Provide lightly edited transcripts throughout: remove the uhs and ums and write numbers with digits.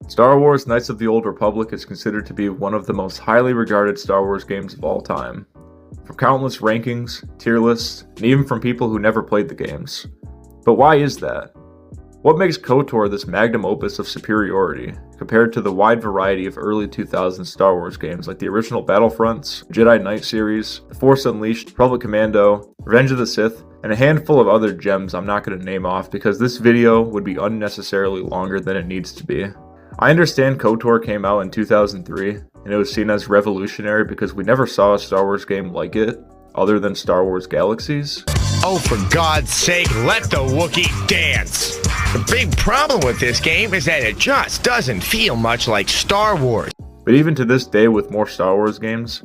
Star Wars Knights of the Old Republic is considered to be one of the most highly regarded Star Wars games of all time. From countless rankings, tier lists, and even from people who never played the games. But why is that? What makes KOTOR this magnum opus of superiority, compared to the wide variety of early 2000s Star Wars games like the original Battlefronts, Jedi Knight series, The Force Unleashed, Republic Commando, Revenge of the Sith, and a handful of other gems I'm not going to name off because this video would be unnecessarily longer than it needs to be. I understand KOTOR came out in 2003, and it was seen as revolutionary because we never saw a Star Wars game like it, other than Star Wars Galaxies. Oh, for God's sake, let the Wookiee dance! The big problem with this game is that it just doesn't feel much like Star Wars. But even to this day with more Star Wars games,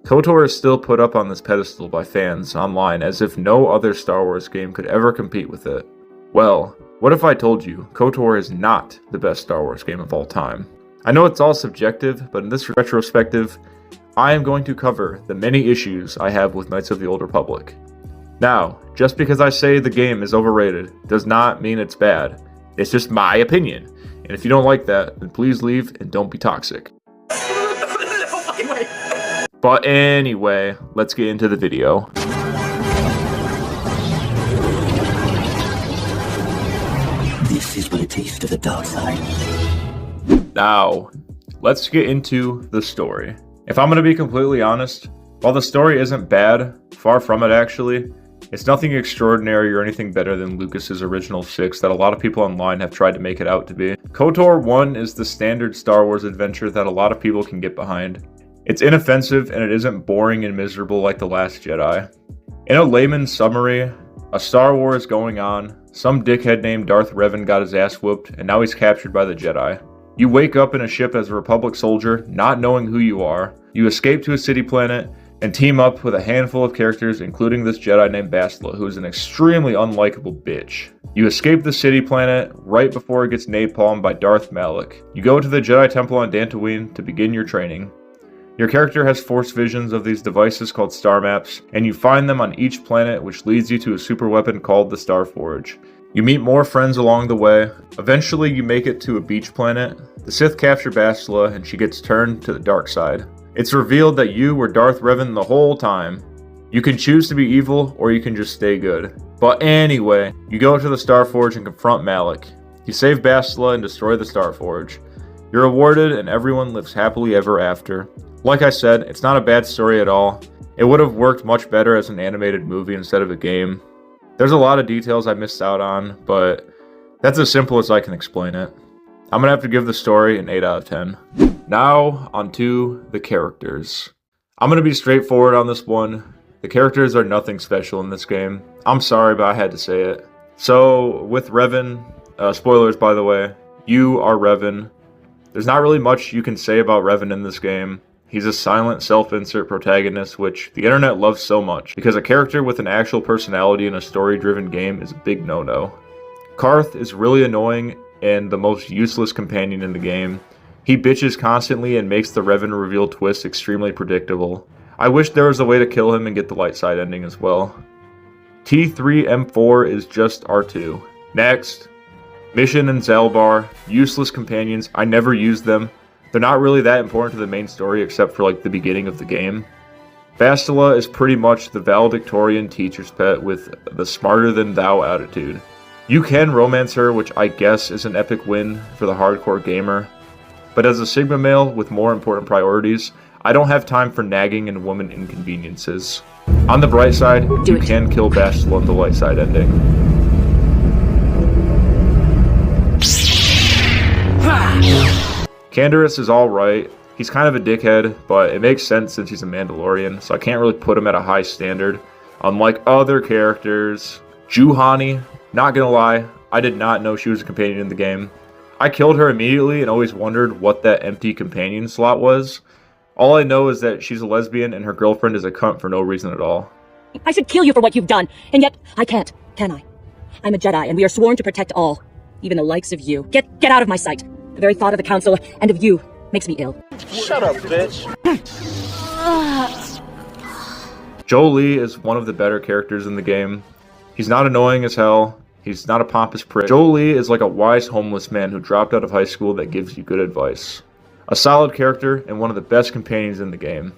KOTOR is still put up on this pedestal by fans online as if no other Star Wars game could ever compete with it. Well, what if I told you KOTOR is not the best Star Wars game of all time? I know it's all subjective, but in this retrospective, I am going to cover the many issues I have with Knights of the Old Republic. Now, just because I say the game is overrated does not mean it's bad. It's just my opinion. And if you don't like that, then please leave and don't be toxic. But anyway, let's get into the video. This is what a taste of the dark side. Now, let's get into the story. If I'm going to be completely honest, while the story isn't bad, far from it actually, it's nothing extraordinary or anything better than Lucas's original 6 that a lot of people online have tried to make it out to be. KOTOR 1 is the standard Star Wars adventure that a lot of people can get behind. It's inoffensive and it isn't boring and miserable like The Last Jedi. In a layman's summary, a Star Wars going on, some dickhead named Darth Revan got his ass whooped and now he's captured by the Jedi. You wake up in a ship as a Republic soldier, not knowing who you are. You escape to a city planet and team up with a handful of characters, including this Jedi named Bastila, who is an extremely unlikable bitch. You escape the city planet right before it gets napalmed by Darth Malak. You go to the Jedi Temple on Dantooine to begin your training. Your character has force visions of these devices called star maps, and you find them on each planet, which leads you to a super weapon called the Star Forge. You meet more friends along the way. Eventually you make it to a beach planet. The Sith capture Bastila and she gets turned to the dark side. It's revealed that you were Darth Revan the whole time. You can choose to be evil or you can just stay good. But anyway, you go to the Star Forge and confront Malak. You save Bastila and destroy the Star Forge. You're rewarded and everyone lives happily ever after. Like I said, it's not a bad story at all. It would have worked much better as an animated movie instead of a game. There's a lot of details I missed out on, but that's as simple as I can explain it. I'm gonna have to give the story an 8 out of 10. Now, onto the characters. I'm gonna be straightforward on this one. The characters are nothing special in this game. I'm sorry, but I had to say it. So, with Revan, spoilers by the way, you are Revan. There's not really much you can say about Revan in this game. He's a silent self-insert protagonist, which the internet loves so much, because a character with an actual personality in a story-driven game is a big no-no. Karth is really annoying and the most useless companion in the game. He bitches constantly and makes the Revan reveal twist extremely predictable. I wish there was a way to kill him and get the light side ending as well. T3M4 is just R2. Next. Mission and Zalbar, useless companions. I never used them. They're not really that important to the main story except for like the beginning of the game. Bastila is pretty much the valedictorian teacher's pet with the smarter than thou attitude. You can romance her, which I guess is an epic win for the hardcore gamer. But as a Sigma male with more important priorities, I don't have time for nagging and woman inconveniences. On the bright side, you can kill Bastila in the light side ending. Canderous is alright. He's kind of a dickhead, but it makes sense since he's a Mandalorian, so I can't really put him at a high standard. Unlike other characters. Juhani, not gonna lie, I did not know she was a companion in the game. I killed her immediately and always wondered what that empty companion slot was. All I know is that she's a lesbian and her girlfriend is a cunt for no reason at all. I should kill you for what you've done, and yet I can't, can I? I'm a Jedi, and we are sworn to protect all, even the likes of you. Get out of my sight. The very thought of the Council and of you makes me ill. Shut up, bitch. Jolee is one of the better characters in the game. He's not annoying as hell. He's not a pompous prick. Joel Lee is like a wise homeless man who dropped out of high school that gives you good advice. A solid character and one of the best companions in the game.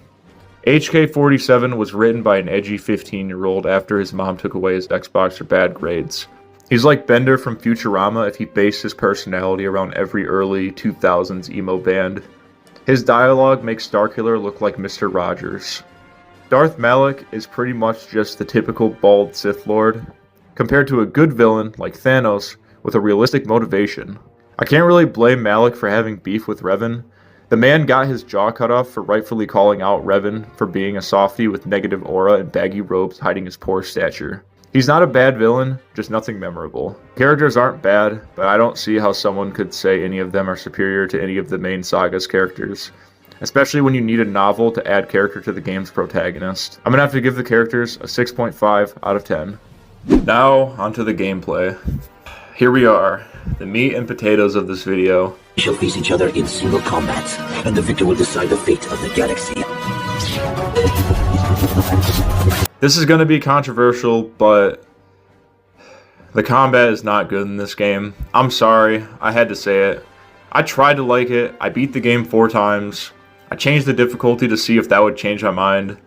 HK-47 was written by an edgy 15-year-old after his mom took away his Xbox for bad grades. He's like Bender from Futurama if he based his personality around every early 2000s emo band. His dialogue makes Starkiller look like Mr. Rogers. Darth Malak is pretty much just the typical bald Sith Lord, compared to a good villain like Thanos with a realistic motivation. I can't really blame Malak for having beef with Revan. The man got his jaw cut off for rightfully calling out Revan for being a softie with negative aura and baggy robes hiding his poor stature. He's not a bad villain, just nothing memorable. Characters aren't bad, but I don't see how someone could say any of them are superior to any of the main saga's characters, especially when you need a novel to add character to the game's protagonist. I'm gonna have to give the characters a 6.5 out of 10. Now, onto the gameplay. Here we are, the meat and potatoes of this video. We shall face each other in single combat, and the victor will decide the fate of the galaxy. This is going to be controversial, but the combat is not good in this game. I'm sorry, I had to say it. I tried to like it, I beat the game 4 times. I changed the difficulty to see if that would change my mind,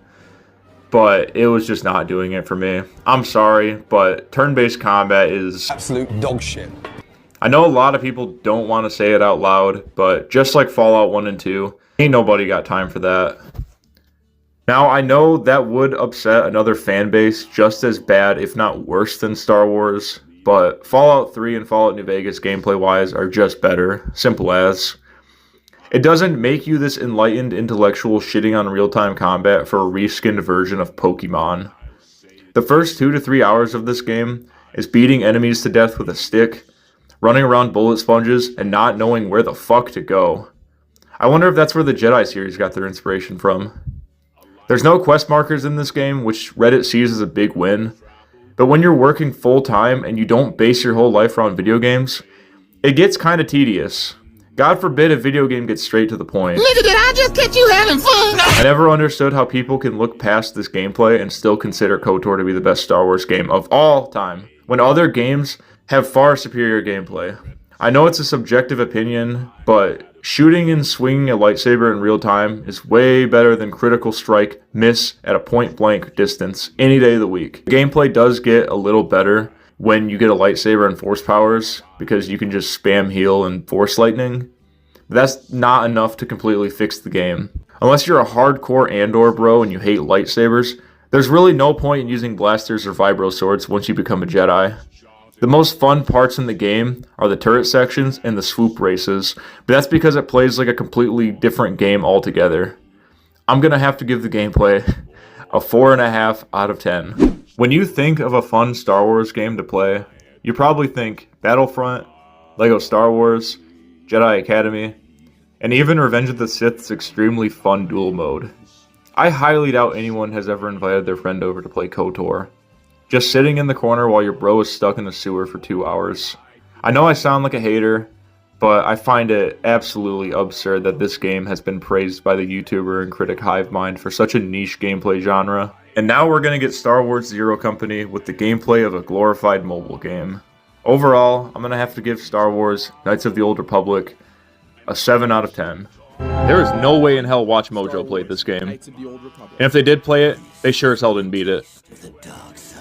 but it was just not doing it for me. I'm sorry, but turn-based combat is absolute dog shit. I know a lot of people don't want to say it out loud, but just like Fallout 1 and 2, ain't nobody got time for that. Now, I know that would upset another fan base just as bad, if not worse than Star Wars, but Fallout 3 and Fallout New Vegas gameplay-wise are just better. Simple as. It doesn't make you this enlightened intellectual shitting on real-time combat for a reskinned version of Pokemon. The first 2 to 3 hours of this game is beating enemies to death with a stick, running around bullet sponges, and not knowing where the fuck to go. I wonder if that's where the Jedi series got their inspiration from. There's no quest markers in this game, which Reddit sees as a big win, but when you're working full-time and you don't base your whole life around video games, it gets kinda tedious. God forbid a video game gets straight to the point. Nigga, did I just catch you having fun? I never understood how people can look past this gameplay and still consider KOTOR to be the best Star Wars game of all time, when other games have far superior gameplay. I know it's a subjective opinion, but shooting and swinging a lightsaber in real time is way better than critical strike miss at a point blank distance any day of the week. Gameplay does get a little better when you get a lightsaber and force powers, because you can just spam heal and force lightning. But that's not enough to completely fix the game. Unless you're a hardcore Andor bro and you hate lightsabers, there's really no point in using blasters or vibro swords once you become a Jedi. The most fun parts in the game are the turret sections and the swoop races, but that's because it plays like a completely different game altogether. I'm gonna have to give the gameplay a 4.5 out of 10. When you think of a fun Star Wars game to play, you probably think Battlefront, LEGO Star Wars, Jedi Academy, and even Revenge of the Sith's extremely fun duel mode. I highly doubt anyone has ever invited their friend over to play KOTOR, just sitting in the corner while your bro is stuck in the sewer for 2 hours. I know I sound like a hater, but I find it absolutely absurd that this game has been praised by the YouTuber and critic Hivemind for such a niche gameplay genre. And now we're going to get Star Wars Zero Company with the gameplay of a glorified mobile game. Overall, I'm going to have to give Star Wars Knights of the Old Republic a 7 out of 10. There is no way in hell Watch Mojo played this game. And if they did play it, they sure as hell didn't beat it. The dark side.